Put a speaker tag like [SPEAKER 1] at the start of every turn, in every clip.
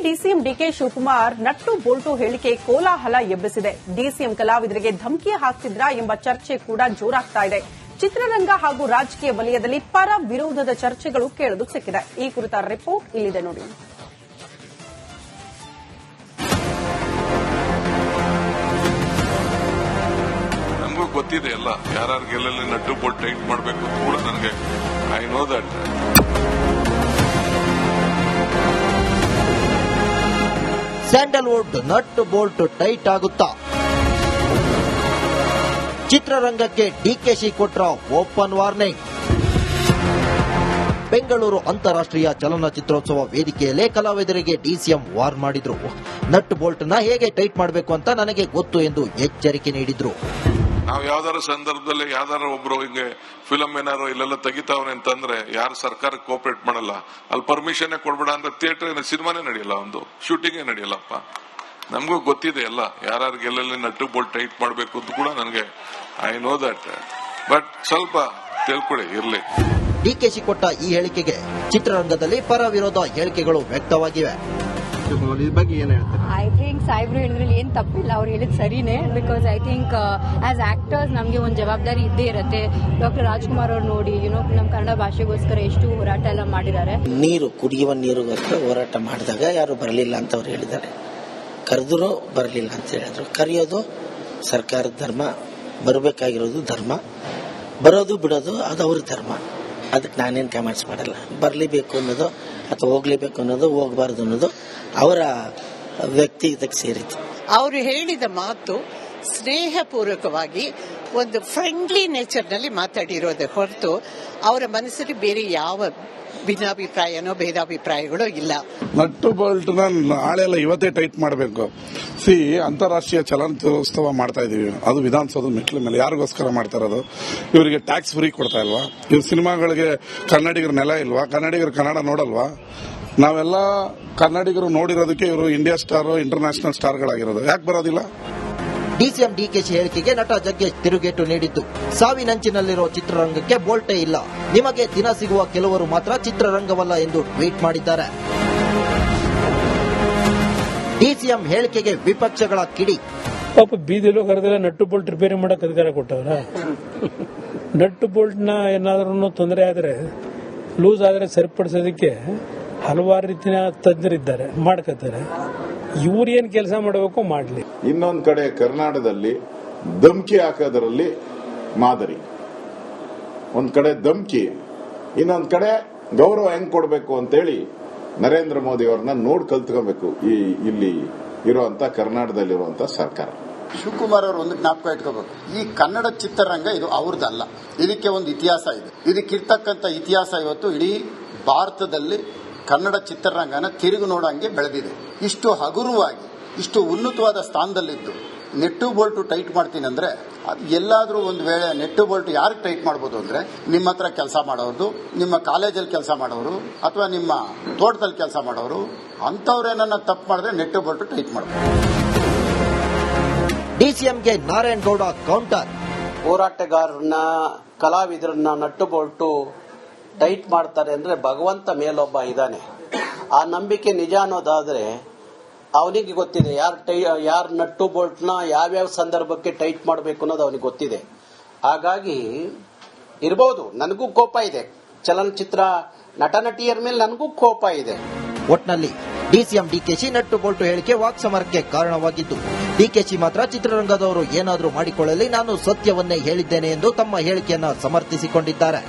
[SPEAKER 1] DCM DK Shivakumar nut bolt ಹೇಳಿಕೆ ಕೋಲಾಹಲ ಎಬ್ಬಿಸಿದೆ. DCM ಕಲಾವಿದರಿಗೆ ಧಮಕಿ ಹಾಕ್ತಿದ್ರಾ ಎಂಬ ಚರ್ಚೆ ಕೂಡ ಜೋರಾಗ್ತಾ ಇದೆ. ಚಿತ್ರರಂಗ ಹಾಗೂ ರಾಜಕೀಯ ವಲಯದಲ್ಲಿ ಪರ ವಿರೋಧದ ಚರ್ಚೆಗಳು ಕೇಳಲು ಸಿಕ್ಕಿದೆ. ಈ ಕುರಿತ ರಿಪೋರ್ಟ್ ಇಲ್ಲಿದೆ ನೋಡಿ.
[SPEAKER 2] ನನಗೂ ಗೊತ್ತಿದೆ ಎಲ್ಲ ಯಾರು ಗೆಲ್ಲಲ್ಲಿ ನಟ್ಟು ಬೋಲ್ಟ್ ಟೈಟ್ ಮಾಡಬೇಕು ಕೂಡ ನನಗೆ I know that.
[SPEAKER 3] Sandalwood nut bolt tight ಆಗುತ್ತಾ? ಚಿತ್ರರಂಗಕ್ಕೆ ಡಿಕೆಶಿ ಕೊಟ್ರ ಓಪನ್ ವಾರ್ನಿಂಗ್. ಬೆಂಗಳೂರು ಅಂತಾರಾಷ್ಟ್ರೀಯ ಚಲನಚಿತ್ರೋತ್ಸವ ವೇದಿಕೆಯಲ್ಲೇ ಕಲಾವಿದರಿಗೆ ಡಿಸಿಎಂ ವಾರ್ ಮಾಡಿದ್ರು. ನಟ್ ಬೋಲ್ಟ್ ನ ಹೇಗೆ ಟೈಟ್ ಮಾಡಬೇಕು ಅಂತ ನನಗೆ ಗೊತ್ತು ಎಂದು ಎಚ್ಚರಿಕೆ ನೀಡಿದ್ರು.
[SPEAKER 2] ನಾವು ಯಾವ್ದಾರ ಸಂದರ್ಭದಲ್ಲಿ ಯಾವ್ದಾರ ಒಬ್ರು ಹಿಂಗೆ ಫಿಲಂ ಏನಾರು ಇಲ್ಲೆಲ್ಲ ತೆಗಿತಾವ್ರೆ ಅಂತಂದ್ರೆ ಯಾರು ಸರ್ಕಾರಕ್ಕೆ ಕೋಪರೇಟ್ ಮಾಡಲ್ಲ, ಅಲ್ಲಿ ಪರ್ಮಿಷನ್ ಕೊಡ್ಬೇಡ ಅಂದ್ರೆ ಥಿಯೇಟರ್ ಸಿನಿಮಾನೇ ನಡೆಯಲ್ಲ, ಒಂದು ಶೂಟಿಂಗೇ ನಡೆಯಲ್ಲಪ್ಪ. ನಮಗೂ ಗೊತ್ತಿದೆ ಎಲ್ಲ ಯಾರು ಗೆಲ್ಲಲ್ಲಿ ನಟ್ಟು ಬೋಲ್ಟ್ ಟೈಟ್ ಮಾಡಬೇಕು ಅಂತ ಕೂಡ ನನಗೆ ಐ ನೋ ದಟ್. ಬಟ್ ಸ್ವಲ್ಪ ತಿಳ್ಕೊಳ್ಳಿ ಇರ್ಲಿ.
[SPEAKER 3] ಡಿಕೆಶಿ ಕೊಟ್ಟ ಈ ಹೇಳಿಕೆಗೆ ಚಿತ್ರರಂಗದಲ್ಲಿ ಪರ ವಿರೋಧ ಹೇಳಿಕೆಗಳು ವ್ಯಕ್ತವಾಗಿವೆ.
[SPEAKER 4] ಐ ಥಿಂಕ್ ಸಾಹೇಬ್ರು ಹೇಳಿದ್ರಲ್ಲಿ ಏನ್ ತಪ್ಪಿಲ್ಲ, ಅವ್ರು ಹೇಳಿದ್ ಸರಿನೇ. Because I think as actors ನಮಗೆ ಒಂದು ಜವಾಬ್ದಾರಿ ಇದ್ದೇ ಇರುತ್ತೆ. ಡಾಕ್ಟರ್ ರಾಜ್ಕುಮಾರ್ ಅವ್ರು ನೋಡಿ ನಮ್ಮ ಕನ್ನಡ ಭಾಷೆಗೋಸ್ಕರ ಎಷ್ಟು ಹೋರಾಟ ಎಲ್ಲ ಮಾಡಿದ್ದಾರೆ.
[SPEAKER 5] ನೀರು ಕುಡಿಯುವ ನೀರಿಗೋಸ್ಕರ ಹೋರಾಟ ಮಾಡಿದಾಗ ಯಾರು ಬರಲಿಲ್ಲ ಅಂತ ಅವ್ರು ಹೇಳಿದ್ದಾರೆ. ಕರೆದ್ರು ಬರಲಿಲ್ಲ ಅಂತ ಹೇಳಿದ್ರು. ಕರೆಯೋದು ಸರ್ಕಾರದ ಧರ್ಮ, ಬರಬೇಕಾಗಿರೋದು ಧರ್ಮ, ಬರೋದು ಬಿಡೋದು ಅದು ಅವ್ರ ಧರ್ಮ. ಅದಕ್ಕೆ ನಾನೇನು ಕಮೆಂಟ್ಸ್ ಮಾಡಲ್ಲ. ಬರಲೇಬೇಕು ಅನ್ನೋದು ಅಥವಾ ಹೋಗ್ಲೇಬೇಕು ಅನ್ನೋದು, ಹೋಗಬಾರ್ದು ಅನ್ನೋದು ಅವರ ವ್ಯಕ್ತಿಗತಕ್ಕೆ ಸೇರಿತು.
[SPEAKER 6] ಅವರು ಹೇಳಿದ ಮಾತು ಸ್ನೇಹಪೂರ್ವಕವಾಗಿ ಒಂದು ಫ್ರೆಂಡ್ಲಿ ನೇಚರ್ನಲ್ಲಿ ಮಾತಾಡಿರೋದೇ ಹೊರತು ಅವರ ಮನಸ್ಸಲ್ಲಿ ಬೇರೆ ಯಾವ ಭಿನ್ನಾಭಿಪ್ರಾಯನೋ ಭೇದಾಭಿಪ್ರಾಯಗಳು ಇಲ್ಲ.
[SPEAKER 7] ನಟ್ಟು ಬೋಲ್ಟ್ ನಾಳೆಲ್ಲ ಇವತ್ತೇ ಟೈಟ್ ಮಾಡಬೇಕು. ಅಂತಾರಾಷ್ಟ್ರೀಯ ಚಲನಚಿತ್ರೋತ್ಸವ ಮಾಡ್ತಾ ಇದೀವಿ, ಅದು ವಿಧಾನಸೌಧದ ಮೆಟ್ಲ ಮೇಲೆ. ಯಾರಿಗೋಸ್ಕರ ಮಾಡ್ತಾ ಇರೋದು? ಇವರಿಗೆ ಟ್ಯಾಕ್ಸ್ ಫ್ರೀ ಕೊಡ್ತಾ ಇಲ್ವಾ? ಇವ್ರ ಸಿನಿಮಾಗಳಿಗೆ ಕನ್ನಡಿಗರ ನೆಲ ಇಲ್ವಾ? ಕನ್ನಡಿಗರು ಕನ್ನಡ ನೋಡಲ್ವಾ? ನಾವೆಲ್ಲ ಕನ್ನಡಿಗರು ನೋಡಿರೋದಕ್ಕೆ ಇವರು ಇಂಡಿಯಾ ಸ್ಟಾರ್, ಇಂಟರ್ನ್ಯಾಷನಲ್ ಸ್ಟಾರ್ಗಳಾಗಿರೋದು. ಯಾಕೆ ಬರೋದಿಲ್ಲ?
[SPEAKER 3] ಡಿಸಿಎಂ ಡಿಕೆಶಿ ಹೇಳಿಕೆಗೆ ನಟ ಜಗ್ಗೇಶ್ ತಿರುಗೇಟು ನೀಡಿದ್ದು, ಸಾವಿನಂಚಿನಲ್ಲಿರೋ ಚಿತ್ರರಂಗಕ್ಕೆ ಬೋಲ್ಟೇ ಇಲ್ಲ, ನಿಮಗೆ ದಿನ ಸಿಗುವ ಕೆಲವರು ಮಾತ್ರ ಚಿತ್ರರಂಗವಲ್ಲ ಎಂದು ಟ್ವೀಟ್ ಮಾಡಿದ್ದಾರೆ. ಡಿಸಿಎಂ ಹೇಳಿಕೆಗೆ ವಿಪಕ್ಷಗಳ ಕಿಡಿ.
[SPEAKER 8] ಪಾಪ ಬೀದಿಲೋ ಕರೆದಿಲ್ಲ, ನಟ್ಟು ಬೋಲ್ಟ್ ರಿಪೇರಿ ಮಾಡಕ್ ಅಧಿಕಾರ ಕೊಟ್ಟವ್ರ. ನಟ್ಟು ಬೋಲ್ಟ್ ನ ಏನಾದ್ರೂ ತೊಂದರೆ ಆದ್ರೆ, ಲೂಸ್ ಆದ್ರೆ ಸರಿಪಡಿಸೋದಕ್ಕೆ ಹಲವಾರು ರೀತಿಯ ತಜ್ಞರಿದ್ದಾರೆ, ಮಾಡ್ಕೋತಾರೆ. ಇವ್ರು ಏನ್ ಕೆಲಸ ಮಾಡಬೇಕು ಮಾಡ್ಲಿ.
[SPEAKER 9] ಇನ್ನೊಂದ್ ಕಡೆ ಕರ್ನಾಟಕದಲ್ಲಿ ಧಮ್ಕಿ ಹಾಕೋದ್ರಲ್ಲಿ ಮಾದರಿ, ಒಂದ್ ಕಡೆ ಧಮ್ಕಿ, ಇನ್ನೊಂದ್ ಕಡೆ ಗೌರವ ಹೆಂಗ್ ಕೊಡಬೇಕು ಅಂತೇಳಿ ನರೇಂದ್ರ ಮೋದಿ ಅವ್ರನ್ನ ನೋಡ್ ಕಲ್ತ್ಕೋಬೇಕು ಇಲ್ಲಿ ಇರುವಂತ ಕರ್ನಾಟಕದಲ್ಲಿರುವಂತ ಸರ್ಕಾರ.
[SPEAKER 10] ಶಿವಕುಮಾರ್ ಅವರು ಒಂದು ಜ್ಞಾಪಕ ಇಟ್ಕೋಬೇಕು, ಈ ಕನ್ನಡ ಚಿತ್ರರಂಗ ಇದು ಅವ್ರದ್ದಲ್ಲ, ಇದಕ್ಕೆ ಒಂದು ಇತಿಹಾಸ ಇದೆ. ಇದಕ್ಕಿರ್ತಕ್ಕಂಥ ಇತಿಹಾಸ ಇವತ್ತು ಇಡೀ ಭಾರತದಲ್ಲಿ ಕನ್ನಡ ಚಿತ್ರರಂಗನ ತಿರುಗಿ ನೋಡಂಗೆ ಬೆಳೆದಿದೆ. ಇಷ್ಟು ಹಗುರವಾಗಿ, ಇಷ್ಟು ಉನ್ನತವಾದ ಸ್ಥಾನದಲ್ಲಿದ್ದು ನೆಟ್ಟು ಬೋಲ್ಟು ಟೈಟ್ ಮಾಡ್ತೀನಿ ಅಂದ್ರೆ, ಎಲ್ಲಾದ್ರೂ ಒಂದು ವೇಳೆ ನೆಟ್ಟು ಬೋಲ್ಟ್ ಯಾರಿಗೆ ಟೈಟ್ ಮಾಡಬಹುದು ಅಂದ್ರೆ, ನಿಮ್ಮ ಹತ್ರ ಕೆಲಸ ಮಾಡೋರು, ನಿಮ್ಮ ಕಾಲೇಜಲ್ಲಿ ಕೆಲಸ ಮಾಡೋರು, ಅಥವಾ ನಿಮ್ಮ ತೋಟದಲ್ಲಿ ಕೆಲಸ ಮಾಡೋರು, ಅಂತವ್ರೇನನ್ನ ತಪ್ಪು ಮಾಡಿದ್ರೆ ನೆಟ್ಟು ಬೋಲ್ಟು ಟೈಟ್ ಮಾಡಬಹುದು.
[SPEAKER 3] ಡಿಸಿಎಂಗೆ ನಾರಾಯಣಗೌಡ ಕೌಂಟರ್.
[SPEAKER 5] ಹೋರಾಟಗಾರರನ್ನ, ಕಲಾವಿದರನ್ನ ನಟ್ಟು ಬೋಲ್ಟು ಟೈಟ್ ಮಾಡ್ತಾರೆ ಅಂದ್ರೆ ಭಗವಂತ ಮೇಲೊಬ್ಬ ಇದ್ದಾನೆ. ಆ ನಂಬಿಕೆ ನಿಜ ಅನ್ನೋದಾದ್ರೆ ಅವನಿಗೆ ಗೊತ್ತಿದೆ ಯಾರು ನಟ್ಟು ಬೋಲ್ಟ್ ನ ಯಾವ್ಯಾವ ಸಂದರ್ಭಕ್ಕೆ ಟೈಟ್ ಮಾಡಬೇಕು ಅನ್ನೋದು ಅವನಿಗೆ ಗೊತ್ತಿದೆ. ಹಾಗಾಗಿ ಇರಬಹುದು, ನನಗೂ ಕೋಪ ಇದೆ. ಚಲನಚಿತ್ರ ನಟ ನಟಿಯರ ಮೇಲೆ ನನಗೂ ಕೋಪ ಇದೆ.
[SPEAKER 3] ಒಟ್ನಲ್ಲಿ ಡಿಸಿಎಂ ಡಿಕೆಶಿ ನಟ್ಟು ಬೋಲ್ಟು ಹೇಳಿಕೆ ವಾಕ್ಸಮರಕ್ಕೆ ಕಾರಣವಾಗಿದ್ದು, ಡಿಕೆಶಿ ಮಾತ್ರ ಚಿತ್ರರಂಗದವರು ಏನಾದರೂ ಮಾಡಿಕೊಳ್ಳಲಿ, ನಾನು ಸತ್ಯವನ್ನೇ ಹೇಳಿದ್ದೇನೆ ಎಂದು ತಮ್ಮ ಹೇಳಿಕೆಯನ್ನ ಸಮರ್ಥಿಸಿಕೊಂಡಿದ್ದಾರೆ.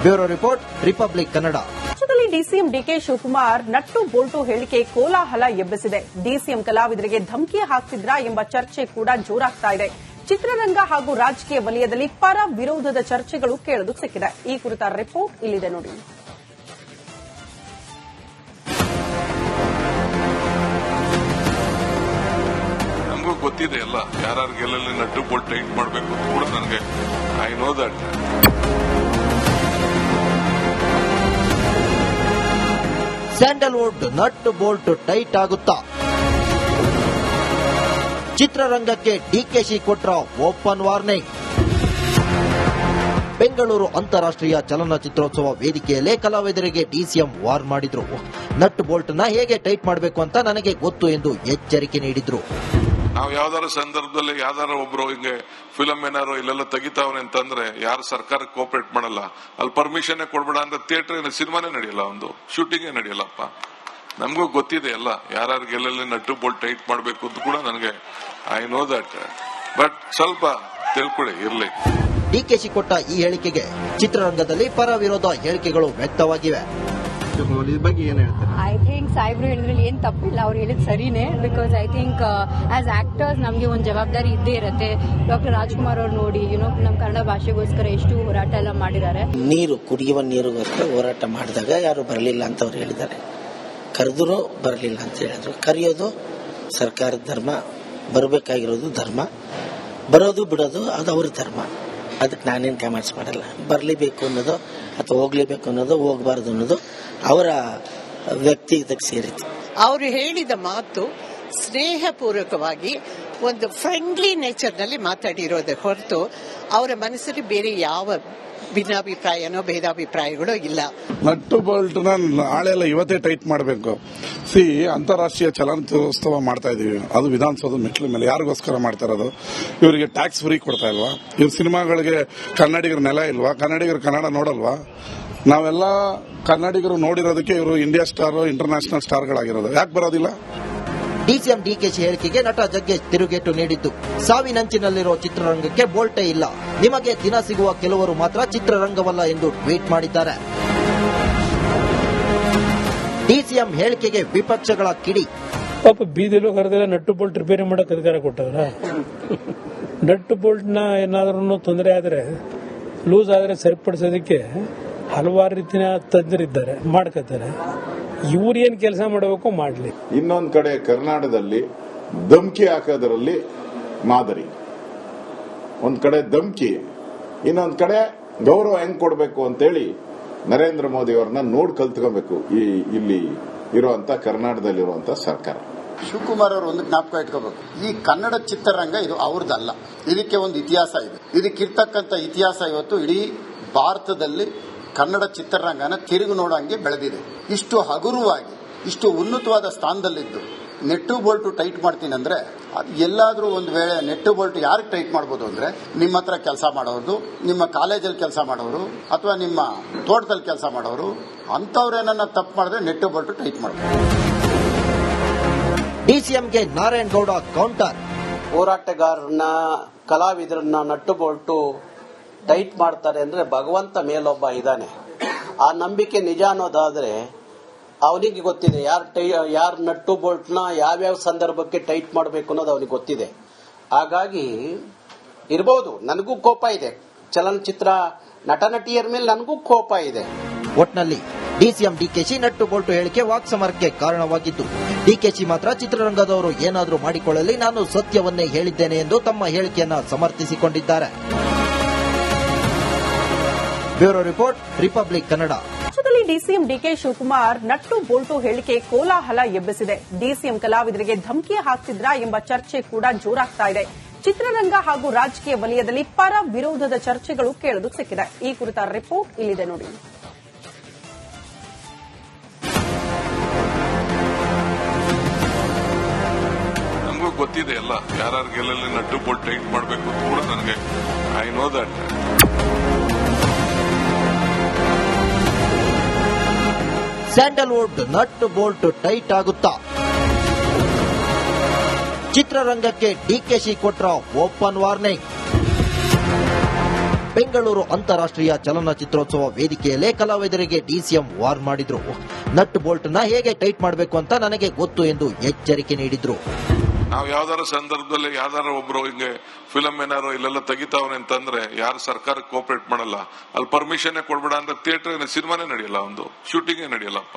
[SPEAKER 3] Bureau report, Republic Kannada.
[SPEAKER 1] ರಾಜ್ಯದಲ್ಲಿ DCM DK Shivakumar nut bolt ಹೇಳಿಕೆ ಕೋಲಾಹಲ ಎಬ್ಬಿಸಿದೆ. ಡಿಸಿಎಂ ಕಲಾವಿದರಿಗೆ ಧಮಕಿ ಹಾಕ್ತಿದ್ರಾ ಎಂಬ ಚರ್ಚೆ ಕೂಡ ಜೋರಾಗ್ತಾ ಇದೆ. ಚಿತ್ರರಂಗ ಹಾಗೂ ರಾಜಕೀಯ ವಲಯದಲ್ಲಿ ಪರ ವಿರೋಧದ ಚರ್ಚೆಗಳು ಕೇಳಲು ಸಿಕ್ಕಿದೆ. ಈ ಕುರಿತ ರಿಪೋರ್ಟ್ ಇಲ್ಲಿದೆ ನೋಡಿ.
[SPEAKER 2] ನಮಗೂ ಗೊತ್ತಿದೆ ಎಲ್ಲ ಯಾರು ಗೆಲ್ಲಲ್ಲಿ ನಟ್ಟು ಬೋಲ್ಟ್ ಟೈಟ್ ಮಾಡಬೇಕು ಅಂತ ಕೂಡ ನನಗೆ I know that.
[SPEAKER 3] Sandalwood nut bolt tight ಆಗುತ್ತಾ? ಚಿತ್ರರಂಗಕ್ಕೆ ಡಿಕೆಶಿ ಕೊಟ್ರ ಓಪನ್ ವಾರ್ನಿಂಗ್. ಬೆಂಗಳೂರು ಅಂತಾರಾಷ್ಟ್ರೀಯ ಚಲನಚಿತ್ರೋತ್ಸವ ವೇದಿಕೆಯಲ್ಲೇ ಕಲಾವಿದರಿಗೆ ಡಿಸಿಎಂ ವಾರ್ ಮಾಡಿದ್ರು. ನಟ್ ಬೋಲ್ಟ್ನ ಹೇಗೆ ಟೈಟ್ ಮಾಡಬೇಕು ಅಂತ ನನಗೆ ಗೊತ್ತು ಎಂದು ಎಚ್ಚರಿಕೆ ನೀಡಿದ್ರು.
[SPEAKER 2] ನಾವು ಯಾವ್ದಾರ ಸಂದರ್ಭದಲ್ಲಿ ಯಾವ್ದಾರ ಒಬ್ರು ಹಿಂಗೆ ಫಿಲಂ ಏನಾರು ಇಲ್ಲೆಲ್ಲ ತೆಗಿತಾವನೆ ಅಂತಂದ್ರೆ ಯಾರು ಸರ್ಕಾರಕ್ಕೆ ಕೋಪರೇಟ್ ಮಾಡಲ್ಲ, ಅಲ್ಲಿ ಪರ್ಮಿಷನ್ ಕೊಡ್ಬೇಡ ಅಂತ ಥಿಯೇಟರ್ ಸಿನಿಮಾನೇ ನಡೆಯಲ್ಲ, ಒಂದು ಶೂಟಿಂಗೇ ನಡೆಯಲ್ಲಪ್ಪ. ನಮಗೂ ಗೊತ್ತಿದೆ ಎಲ್ಲ ಯಾರ್ಯಾರಿಗೆ ಎಲ್ಲೆಲ್ಲಿ ನಟ್ಟು ಬೋಲ್ಟ್ ಟೈಟ್ ಮಾಡಬೇಕು ಅಂತ ಕೂಡ ನನಗೆ ಐ ನೋ ದಟ್. ಬಟ್ ಸ್ವಲ್ಪ ತಿಳ್ಕೊಳ್ಳಿ ಇರ್ಲಿ.
[SPEAKER 3] ಡಿಕೆಶಿ ಕೊಟ್ಟ ಈ ಹೇಳಿಕೆಗೆ ಚಿತ್ರರಂಗದಲ್ಲಿ ಪರ ವಿರೋಧ ಹೇಳಿಕೆಗಳು ವ್ಯಕ್ತವಾಗಿವೆ.
[SPEAKER 4] ಐ ಥಿಂಕ್ ಸಾಹೇಬ್ರು ಹೇಳಿದ್ರಲ್ಲಿ ಏನ್ ತಪ್ಪಿಲ್ಲ, ಅವ್ರು ಹೇಳಿದ್ ಸರಿನೇ. Because I think as actors ನಮ್ಗೆ ಒಂದು ಜವಾಬ್ದಾರಿ ಇದ್ದೇ ಇರುತ್ತೆ. ಡಾಕ್ಟರ್ ರಾಜ್ಕುಮಾರ್ ಅವ್ರು ನೋಡಿ ನಮ್ಮ ಕನ್ನಡ ಭಾಷೆಗೋಸ್ಕರ ಎಷ್ಟು ಹೋರಾಟ ಎಲ್ಲ ಮಾಡಿದ್ದಾರೆ.
[SPEAKER 11] ನೀರು ಕುಡಿಯುವ ನೀರಿಗೋಸ್ಕರ ಹೋರಾಟ ಮಾಡಿದಾಗ ಯಾರು ಬರಲಿಲ್ಲ ಅಂತ ಅವ್ರು ಹೇಳಿದ್ದಾರೆ. ಕರೆದರೂ ಬರಲಿಲ್ಲ ಅಂತ ಹೇಳಿದ್ರು. ಕರೆಯೋದು ಸರ್ಕಾರದ ಧರ್ಮ, ಬರಬೇಕಾಗಿರೋದು ಧರ್ಮ, ಬರೋದು ಬಿಡೋದು ಅದು ಅವ್ರ ಧರ್ಮ. ಅದಕ್ಕೆ ನಾನೇನು ಕಮೆಂಟ್ಸ್ ಮಾಡಲ್ಲ. ಬರಲೇಬೇಕು ಅನ್ನೋದು ಅಥವಾ ಹೋಗ್ಲೇಬೇಕು ಅನ್ನೋದು, ಹೋಗಬಾರ್ದು ಅನ್ನೋದು ಅವರ ವ್ಯಕ್ತಿಗತಕ್ಕೆ ಸೇರಿತು.
[SPEAKER 6] ಅವರು ಹೇಳಿದ ಮಾತು ಸ್ನೇಹಪೂರ್ವಕವಾಗಿ ಒಂದು ಫ್ರೆಂಡ್ಲಿ ನೇಚರ್ನಲ್ಲಿ ಮಾತಾಡಿರೋದೇ ಹೊರತು ಅವರ ಮನಸ್ಸಲ್ಲಿ ಬೇರೆ ಯಾವ ಭಿನ್ನಾಭಿಪ್ರಾಯನೋ ಭೇದಾಭಿಪ್ರಾಯಗಳು ಇಲ್ಲ.
[SPEAKER 7] ನಟ್ಟು ಬೋಲ್ಟ್ನ ಆಳೆಲ್ಲ ಇವತ್ತೇ ಟೈಟ್ ಮಾಡಬೇಕು. ಅಂತಾರಾಷ್ಟ್ರೀಯ ಚಲನಚಿತ್ರೋತ್ಸವ ಮಾಡ್ತಾ ಇದೀವಿ, ಅದು ವಿಧಾನಸೌಧ ಮೆಟ್ಲ ಮೇಲೆ. ಯಾರಿಗೋಸ್ಕರ ಮಾಡ್ತಾ ಇರೋದು? ಇವರಿಗೆ ಟ್ಯಾಕ್ಸ್ ಫ್ರೀ ಕೊಡ್ತಾ ಇಲ್ವಾ? ಇವ್ರ ಸಿನಿಮಾಗಳಿಗೆ ಕನ್ನಡಿಗರ ನೆಲ ಇಲ್ವಾ? ಕನ್ನಡಿಗರು ಕನ್ನಡ ನೋಡಲ್ವಾ? ನಾವೆಲ್ಲ ಕನ್ನಡಿಗರು ನೋಡಿರೋದಕ್ಕೆ ಇವರು ಇಂಡಿಯಾ ಸ್ಟಾರ್, ಇಂಟರ್ನ್ಯಾಷನಲ್ ಸ್ಟಾರ್ಗಳಾಗಿರೋದು. ಯಾಕೆ ಬರೋದಿಲ್ಲ?
[SPEAKER 3] ಡಿಸಿಎಂ ಡಿಕೆಶಿ ಹೇಳಿಕೆಗೆ ನಟ ಜಗ್ಗೇಶ್ ತಿರುಗೇಟು ನೀಡಿದ್ದು, ಸಾವಿನಂಚಿನಲ್ಲಿರೋ ಚಿತ್ರರಂಗಕ್ಕೆ ಬೋಲ್ಟೇ ಇಲ್ಲ, ನಿಮಗೆ ದಿನ ಸಿಗುವ ಕೆಲವರು ಮಾತ್ರ ಚಿತ್ರರಂಗವಲ್ಲ ಎಂದು ಟ್ವೀಟ್ ಮಾಡಿದ್ದಾರೆ. ಡಿಸಿಎಂ ಹೇಳಿಕೆಗೆ ವಿಪಕ್ಷಗಳ ಕಿಡಿ.
[SPEAKER 8] ಪಾಪ ಬೀದಿಲು ಕರೆದೆಲ್ಲ ನಟ್ಟು ಬೋಲ್ಟ್ ರಿಪೇರಿ ಮಾಡಕ್ ಅಧಿಕಾರ ಕೊಟ್ಟವ್ರ. ನಟ್ಟು ಬೋಲ್ಟ್ನ ಏನಾದ್ರೂ ತೊಂದರೆ ಆದ್ರೆ, ಲೂಸ್ ಆದ್ರೆ ಸರಿಪಡಿಸೋದಕ್ಕೆ ಹಲವಾರು ರೀತಿಯ ತಜ್ಞರಿದ್ದಾರೆ, ಮಾಡ್ಕೋತಾರೆ. ಇವ್ರು ಏನ್ ಕೆಲಸ ಮಾಡಬೇಕು ಮಾಡ್ಲಿ.
[SPEAKER 9] ಇನ್ನೊಂದ್ ಕಡೆ ಕರ್ನಾಟಕದಲ್ಲಿ ಧಮ್ಕಿ ಹಾಕೋದ್ರಲ್ಲಿ ಮಾದರಿ. ಒಂದ್ ಕಡೆ ಧಮ್ಕಿ, ಇನ್ನೊಂದ್ ಕಡೆ ಗೌರವ ಹೆಂಗ್ ಕೊಡಬೇಕು ಅಂತೇಳಿ ನರೇಂದ್ರ ಮೋದಿ ಅವರನ್ನ ಕಲ್ತ್ಕೊಬೇಕು ಇಲ್ಲಿ ಇರುವಂತ ಕರ್ನಾಟಕದಲ್ಲಿರುವಂತ ಸರ್ಕಾರ.
[SPEAKER 10] ಶಿವಕುಮಾರ್ ಅವರು ಒಂದು ಜ್ಞಾಪಕ ಇಟ್ಕೋಬೇಕು, ಈ ಕನ್ನಡ ಚಿತ್ರರಂಗ ಇದು ಅವ್ರದ್ದಲ್ಲ, ಇದಕ್ಕೆ ಒಂದು ಇತಿಹಾಸ ಇದೆ. ಇದಕ್ಕಿರ್ತಕ್ಕಂಥ ಇತಿಹಾಸ ಇವತ್ತು ಇಡೀ ಭಾರತದಲ್ಲಿ ಕನ್ನಡ ಚಿತ್ರರಂಗನ ತಿರುಗಿ ನೋಡಂಗೆ ಬೆಳೆದಿದೆ. ಇಷ್ಟು ಹಗುರವಾಗಿ, ಇಷ್ಟು ಉನ್ನತವಾದ ಸ್ಥಾನದಲ್ಲಿದ್ದು ನೆಟ್ಟು ಬೋಲ್ಟು ಟೈಟ್ ಮಾಡ್ತೀನಿ ಅಂದ್ರೆ, ಎಲ್ಲಾದ್ರೂ ಒಂದು ವೇಳೆ ನೆಟ್ಟು ಬೋಲ್ಟ್ ಯಾರಿಗೆ ಟೈಟ್ ಮಾಡಬಹುದು ಅಂದ್ರೆ, ನಿಮ್ಮ ಹತ್ರ ಕೆಲಸ ಮಾಡೋರು, ನಿಮ್ಮ ಕಾಲೇಜಲ್ಲಿ ಕೆಲಸ ಮಾಡೋರು, ಅಥವಾ ನಿಮ್ಮ ತೋಟದಲ್ಲಿ ಕೆಲಸ ಮಾಡೋರು, ಅಂತವ್ರೇನನ್ನ ತಪ್ಪು ಮಾಡಿದ್ರೆ ನೆಟ್ಟು ಬೋಲ್ಟು ಟೈಟ್ ಮಾಡಬಹುದು.
[SPEAKER 3] ಡಿಸಿಎಂಗೆ ನಾರಾಯಣಗೌಡ ಕೌಂಟರ್.
[SPEAKER 5] ಹೋರಾಟಗಾರರನ್ನ, ಕಲಾವಿದರನ್ನ ನಟ್ಟು ಬೋಲ್ಟು ಟೈಟ್ ಮಾಡ್ತಾರೆ ಅಂದ್ರೆ ಭಗವಂತ ಮೇಲೊಬ್ಬ ಇದ್ದಾನೆ. ಆ ನಂಬಿಕೆ ನಿಜ ಅನ್ನೋದಾದ್ರೆ ಅವನಿಗೆ ಗೊತ್ತಿದೆ ಯಾರು ನಟ್ಟು ಬೋಲ್ಟ್ನ ಯಾವ್ಯಾವ ಸಂದರ್ಭಕ್ಕೆ ಟೈಟ್ ಮಾಡಬೇಕು ಅನ್ನೋದು ಅವನಿಗೆ ಗೊತ್ತಿದೆ. ಹಾಗಾಗಿ ಇರ್ಬೋದು, ನನಗೂ ಕೋಪ ಇದೆ, ಚಲನಚಿತ್ರ ನಟ ನಟಿಯರ ಮೇಲೆ ನನಗೂ ಕೋಪ ಇದೆ.
[SPEAKER 3] ಒಟ್ನಲ್ಲಿ ಡಿಸಿಎಂ ಡಿಕೆಶಿ ನಟ್ಟು ಬೋಲ್ಟು ಹೇಳಿಕೆ ವಾಕ್ಸಮರಕ್ಕೆ ಕಾರಣವಾಗಿದ್ದು, ಡಿಕೆಶಿ ಮಾತ್ರ ಚಿತ್ರರಂಗದವರು ಏನಾದರೂ ಮಾಡಿಕೊಳ್ಳಲಿ, ನಾನು ಸತ್ಯವನ್ನೇ ಹೇಳಿದ್ದೇನೆ ಎಂದು ತಮ್ಮ ಹೇಳಿಕೆಯನ್ನ ಸಮರ್ಥಿಸಿಕೊಂಡಿದ್ದಾರೆ. Bureau report, Republic Kannada.
[SPEAKER 1] ರಾಜ್ಯದಲ್ಲಿ DCM DK Shivakumar nut bolt ಹೇಳಿಕೆ ಕೋಲಾಹಲ ಎಬ್ಬಿಸಿದೆ. ಡಿಸಿಎಂ ಕಲಾವಿದರಿಗೆ ಧಮಕಿ ಹಾಕ್ತಿದ್ರಾ ಎಂಬ ಚರ್ಚೆ ಕೂಡ ಜೋರಾಗ್ತಾ ಇದೆ. ಚಿತ್ರರಂಗ ಹಾಗೂ ರಾಜಕೀಯ ವಲಯದಲ್ಲಿ ಪರ ವಿರೋಧದ ಚರ್ಚೆಗಳು ಕೇಳಲು ಸಿಕ್ಕಿದೆ. ಈ ಕುರಿತ ರಿಪೋರ್ಟ್ ಇಲ್ಲಿದೆ ನೋಡಿ.
[SPEAKER 2] ನಮಗೂ ಗೊತ್ತಿದೆ ಎಲ್ಲ ಯಾರ್ಯಾರಿಗೆ ಎಲ್ಲೆಲ್ಲಿ ನಟ್ಟು ಬೋಲ್ಟ್ ಟೈಟ್ ಮಾಡಬೇಕು ಅಂತ ಕೂಡ ನನಗೆ I know that.
[SPEAKER 3] Sandalwood nut bolt tight ಆಗುತ್ತಾ? ಚಿತ್ರರಂಗಕ್ಕೆ ಡಿಕೆಶಿ ಕೊಟ್ರ ಓಪನ್ ವಾರ್ನಿಂಗ್. ಬೆಂಗಳೂರು ಅಂತಾರಾಷ್ಟ್ರೀಯ ಚಲನಚಿತ್ರೋತ್ಸವ ವೇದಿಕೆಯಲ್ಲೇ ಕಲಾವಿದರಿಗೆ ಡಿಸಿಎಂ ವಾರ್ ಮಾಡಿದ್ರು. ನಟ್ ಬೋಲ್ಟ್ನ ಹೇಗೆ ಟೈಟ್ ಮಾಡಬೇಕು ಅಂತ ನನಗೆ ಗೊತ್ತು ಎಂದು ಎಚ್ಚರಿಕೆ ನೀಡಿದ್ರು.
[SPEAKER 2] ನಾವು ಯಾವ್ದಾರ ಸಂದರ್ಭದಲ್ಲಿ ಯಾವ್ದಾರ ಒಬ್ರು ಹಿಂಗೆ ಫಿಲಂ ಏನಾರು ಇಲ್ಲೆಲ್ಲ ತೆಗಿತಾವನೆ ಅಂತಂದ್ರೆ ಯಾರು ಸರ್ಕಾರಕ್ಕೆ ಕೋಪರೇಟ್ ಮಾಡಲ್ಲ, ಅಲ್ಲಿ ಪರ್ಮಿಷನ್ ಕೊಡ್ಬೇಡ ಅಂತ ಥಿಯೇಟರ್ ಸಿನಿಮಾನೇ ನಡೆಯಲ್ಲ, ಒಂದು ಶೂಟಿಂಗೇ ನಡೆಯಲ್ಲಪ್ಪ.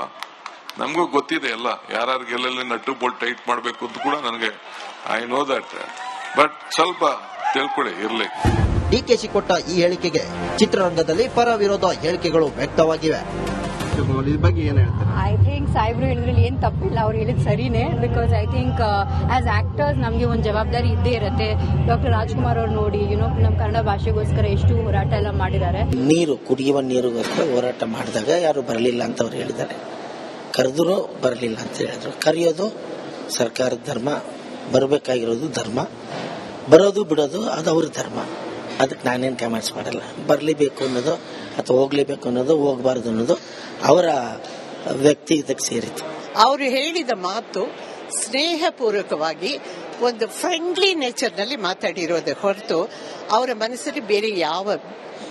[SPEAKER 2] ನಮಗೂ ಗೊತ್ತಿದೆ ಎಲ್ಲ ಯಾರ್ಯಾರಿಗೆ ಎಲ್ಲೆಲ್ಲಿ ನಟ್ಟು ಬೋಲ್ಟ್ ಟೈಟ್ ಮಾಡಬೇಕು ಅಂತ ಕೂಡ ನನಗೆ ಐ ನೋ ದಟ್. ಬಟ್ ಸ್ವಲ್ಪ ತಿಳ್ಕೊಳ್ಳಿ ಇರ್ಲಿ.
[SPEAKER 3] ಡಿಕೆಶಿ ಕೊಟ್ಟ ಈ ಹೇಳಿಕೆಗೆ ಚಿತ್ರರಂಗದಲ್ಲಿ ಪರ ವಿರೋಧ ಹೇಳಿಕೆಗಳು ವ್ಯಕ್ತವಾಗಿವೆ.
[SPEAKER 12] ಶಿವಕುಮಾರ್ ಇದ್ರ ಬಗ್ಗೆ ಏನ್ ಹೇಳ್ತಾರೆ?
[SPEAKER 4] ಐ ಥಿಂಕ್ ಸಾಹೇಬ್ರು ಹೇಳಿದ್ರಲ್ಲಿ ಏನ್ ತಪ್ಪಿಲ್ಲ, ಅವ್ರು ಹೇಳಿದ್ ಸರಿನೇ. Because I think as actors ನಮಗೆ ಒಂದು ಜವಾಬ್ದಾರಿ ಇದ್ದೇ ಇರುತ್ತೆ. ಡಾಕ್ಟರ್ ರಾಜ್ಕುಮಾರ್ ಅವ್ರು ನೋಡಿ ನಮ್ಮ ಕನ್ನಡ ಭಾಷೆಗೋಸ್ಕರ ಎಷ್ಟು ಹೋರಾಟ ಎಲ್ಲ ಮಾಡಿದ್ದಾರೆ.
[SPEAKER 11] ನೀರು, ಕುಡಿಯುವ ನೀರಿಗೋಸ್ಕರ ಹೋರಾಟ ಮಾಡಿದಾಗ ಯಾರು ಬರಲಿಲ್ಲ ಅಂತ ಅವ್ರು ಹೇಳಿದ್ದಾರೆ. ಕರೆದರೂ ಬರಲಿಲ್ಲ ಅಂತ ಹೇಳಿದ್ರು. ಕರೆಯೋದು ಸರ್ಕಾರದ ಧರ್ಮ, ಬರಬೇಕಾಗಿರೋದು ಧರ್ಮ, ಬರೋದು ಬಿಡೋದು ಅದು ಅವ್ರ ಧರ್ಮ. ಅದಕ್ಕೆ ನಾನೇನು ಕಮೆಂಟ್ಸ್ ಮಾಡಲ್ಲ. ಬರಲೇಬೇಕು ಅನ್ನೋದು ಅಥವಾ ಹೋಗ್ಲೇಬೇಕು ಅನ್ನೋದು, ಹೋಗಬಾರ್ದು ಅನ್ನೋದು ಅವರ ವ್ಯಕ್ತಿಗತಕ್ಕೆ ಸೇರಿತು.
[SPEAKER 6] ಅವರು ಹೇಳಿದ ಮಾತು ಸ್ನೇಹಪೂರ್ವಕವಾಗಿ ಒಂದು ಫ್ರೆಂಡ್ಲಿ ನೇಚರ್ನಲ್ಲಿ ಮಾತಾಡಿರೋದೇ ಹೊರತು ಅವರ ಮನಸ್ಸಲ್ಲಿ ಬೇರೆ ಯಾವ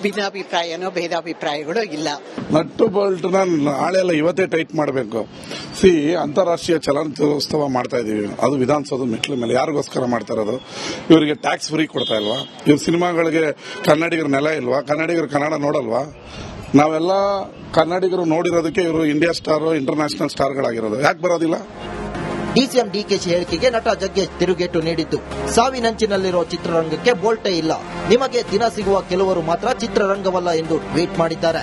[SPEAKER 6] ಭಿನ್ನಾಭಿಪ್ರಾಯನೋ ಭೇದಾಭಿಪ್ರಾಯಗಳು ಇಲ್ಲ.
[SPEAKER 7] ನಟ್ಟು ಬೋಲ್ಟ್ನ ಹಾಳೆಲ್ಲ ಇವತ್ತೇ ಟೈಟ್ ಮಾಡಬೇಕು. ಅಂತಾರಾಷ್ಟ್ರೀಯ ಚಲನಚಿತ್ರೋತ್ಸವ ಮಾಡ್ತಾ ಇದೀವಿ, ಅದು ವಿಧಾನಸೌಧ ಮೆಟ್ಲ ಮೇಲೆ. ಯಾರಿಗೋಸ್ಕರ ಮಾಡ್ತಾ ಇರೋದು? ಇವರಿಗೆ ಟ್ಯಾಕ್ಸ್ ಫ್ರೀ ಕೊಡ್ತಾ ಇಲ್ವಾ? ಇವ್ರ ಸಿನಿಮಾಗಳಿಗೆ ಕನ್ನಡಿಗರ ನೆಲ ಇಲ್ವಾ? ಕನ್ನಡಿಗರು ಕನ್ನಡ ನೋಡಲ್ವಾ? ನಾವೆಲ್ಲ ಕನ್ನಡಿಗರು ನೋಡಿರೋದಕ್ಕೆ ಇವರು ಇಂಡಿಯಾ ಸ್ಟಾರ್, ಇಂಟರ್ನ್ಯಾಷನಲ್ ಸ್ಟಾರ್ಗಳಾಗಿರೋದು. ಯಾಕೆ ಬರೋದಿಲ್ಲ?
[SPEAKER 3] ಡಿಸಿಎಂ ಡಿಕೆಶಿ ಹೇಳಿಕೆಗೆ ನಟ ಜಗ್ಗೇಶ್ ತಿರುಗೇಟು ನೀಡಿದ್ದು, ಸಾವಿನಂಚಿನಲ್ಲಿರೋ ಚಿತ್ರರಂಗಕ್ಕೆ ಬೋಲ್ಟೇ ಇಲ್ಲ, ನಿಮಗೆ ದಿನ ಸಿಗುವ ಕೆಲವರು ಮಾತ್ರ ಚಿತ್ರರಂಗವಲ್ಲ ಎಂದು ಟ್ವೀಟ್ ಮಾಡಿದ್ದಾರೆ.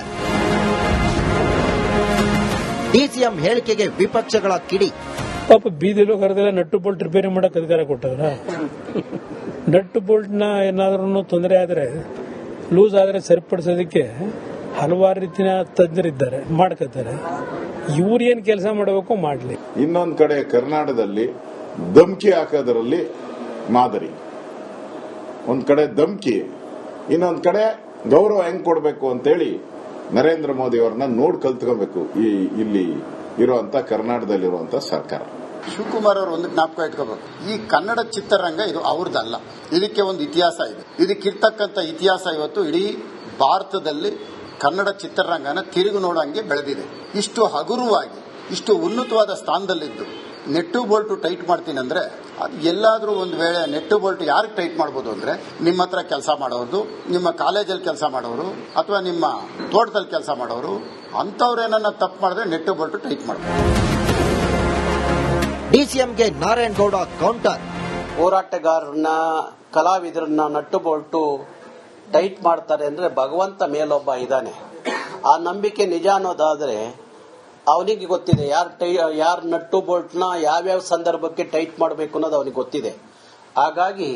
[SPEAKER 3] ಡಿಸಿಎಂ ಹೇಳಿಕೆಗೆ ವಿಪಕ್ಷಗಳ ಕಿಡಿ.
[SPEAKER 8] ಪಾಪ ಬೀದಿಲೋ ಕರೆದೆಲ್ಲ ನಟ್ಟು ಬೋಲ್ಟ್ ರಿಪೇರಿ ಮಾಡಕ್ ಅಧಿಕಾರ ಕೊಟ್ಟವ್ರ. ನಟ್ಟು ಬೋಲ್ಟ್ನ ಏನಾದ್ರೂ ತೊಂದರೆ ಆದ್ರೆ, ಲೂಸ್ ಆದ್ರೆ ಸರಿಪಡಿಸೋದಕ್ಕೆ ಹಲವಾರು ರೀತಿಯ ತಜ್ಞರಿದ್ದಾರೆ, ಮಾಡ್ಕೊತಾರೆ. ಇವ್ರು ಏನ್ ಕೆಲಸ ಮಾಡಬೇಕು ಮಾಡ್ಲಿ.
[SPEAKER 9] ಇನ್ನೊಂದ್ ಕಡೆ ಕರ್ನಾಟಕದಲ್ಲಿ ಧಮ್ಕಿ ಹಾಕೋದ್ರಲ್ಲಿ ಮಾದರಿ. ಒಂದ್ ಕಡೆ ಧಮ್ಕಿ, ಇನ್ನೊಂದ್ ಕಡೆ ಗೌರವ ಹೆಂಗ್ ಕೊಡಬೇಕು ಅಂತೇಳಿ ನರೇಂದ್ರ ಮೋದಿ ಅವರನ್ನ ನೋಡ್ ಕಲ್ತ್ಕೋಬೇಕು ಇಲ್ಲಿ ಇರುವಂತ ಕರ್ನಾಟಕದಲ್ಲಿರುವಂತ ಸರ್ಕಾರ.
[SPEAKER 10] ಶಿವಕುಮಾರ್ ಅವರು ಒಂದು ಜ್ಞಾಪಕ ಇಟ್ಕೋಬೇಕು, ಈ ಕನ್ನಡ ಚಿತ್ರರಂಗ ಇದು ಅವ್ರದ್ದಲ್ಲ, ಇದಕ್ಕೆ ಒಂದು ಇತಿಹಾಸ ಇದೆ. ಇದಕ್ಕಿರ್ತಕ್ಕಂಥ ಇತಿಹಾಸ ಇವತ್ತು ಇಡೀ ಭಾರತದಲ್ಲಿ ಕನ್ನಡ ಚಿತ್ರರಂಗನ ತಿರುಗು ನೋಡಂಗೆ ಬೆಳೆದಿದೆ. ಇಷ್ಟು ಹಗುರವಾಗಿ, ಇಷ್ಟು ಉನ್ನತವಾದ ಸ್ಥಾನದಲ್ಲಿದ್ದು ನೆಟ್ಟು ಬೋಲ್ಟು ಟೈಟ್ ಮಾಡ್ತೀನಿ ಅಂದ್ರೆ, ಅದು ಎಲ್ಲಾದ್ರೂ ಒಂದು ವೇಳೆ ನೆಟ್ಟು ಬೋಲ್ಟ್ ಯಾರಿಗೆ ಟೈಟ್ ಮಾಡಬಹುದು ಅಂದ್ರೆ, ನಿಮ್ಮ ಹತ್ರ ಕೆಲಸ ಮಾಡೋರು, ನಿಮ್ಮ ಕಾಲೇಜಲ್ಲಿ ಕೆಲಸ ಮಾಡೋರು, ಅಥವಾ ನಿಮ್ಮ ತೋಟದಲ್ಲಿ ಕೆಲಸ ಮಾಡೋರು, ಅಂತವ್ರೇನನ್ನ ತಪ್ಪು ಮಾಡಿದ್ರೆ ನೆಟ್ಟು ಬೋಲ್ಟ್ ಟೈಟ್ ಮಾಡಬಹುದು.
[SPEAKER 3] ಡಿಸಿಎಂಗೆ ನಾರಾಯಣಗೌಡ ಕೌಂಟರ್.
[SPEAKER 5] ಹೋರಾಟಗಾರರನ್ನ, ಕಲಾವಿದರನ್ನ ನಟ್ಟು ಬೋಲ್ಟು ಟೈಟ್ ಮಾಡ್ತಾರೆ ಅಂದ್ರೆ ಭಗವಂತ ಮೇಲೊಬ್ಬ ಇದ್ದಾನೆ. ಆ ನಂಬಿಕೆ ನಿಜ ಅನ್ನೋದಾದ್ರೆ ಅವನಿಗೆ ಗೊತ್ತಿದೆ ಯಾರ್ ನಟ್ಟು ಬೋಲ್ಟ್ನ ಯಾವ್ಯಾವ ಸಂದರ್ಭಕ್ಕೆ ಟೈಟ್ ಮಾಡಬೇಕು ಅನ್ನೋದು ಅವನಿಗೆ ಗೊತ್ತಿದೆ. ಹಾಗಾಗಿ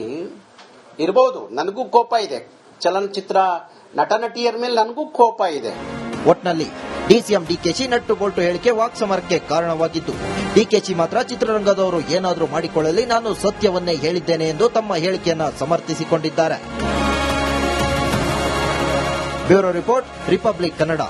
[SPEAKER 5] ಇರಬಹುದು, ನನಗೂ ಕೋಪ ಇದೆ, ಚಲನಚಿತ್ರ ನಟ ನಟಿಯರ ಮೇಲೆ ನನಗೂ ಕೋಪ ಇದೆ.
[SPEAKER 3] ಒಟ್ನಲ್ಲಿ ಡಿಸಿಎಂ ಡಿಕೆಶಿ ನಟ್ಟು ಬೋಲ್ಟು ಹೇಳಿಕೆ ವಾಕ್ಸಮರಕ್ಕೆ ಕಾರಣವಾಗಿದ್ದು, ಡಿಕೆಶಿ ಮಾತ್ರ ಚಿತ್ರರಂಗದವರು ಏನಾದರೂ ಮಾಡಿಕೊಳ್ಳಲಿ, ನಾನು ಸತ್ಯವನ್ನೇ ಹೇಳಿದ್ದೇನೆ ಎಂದು ತಮ್ಮ ಹೇಳಿಕೆಯನ್ನ ಸಮರ್ಥಿಸಿಕೊಂಡಿದ್ದಾರೆ. Bureau report, Republic Kannada.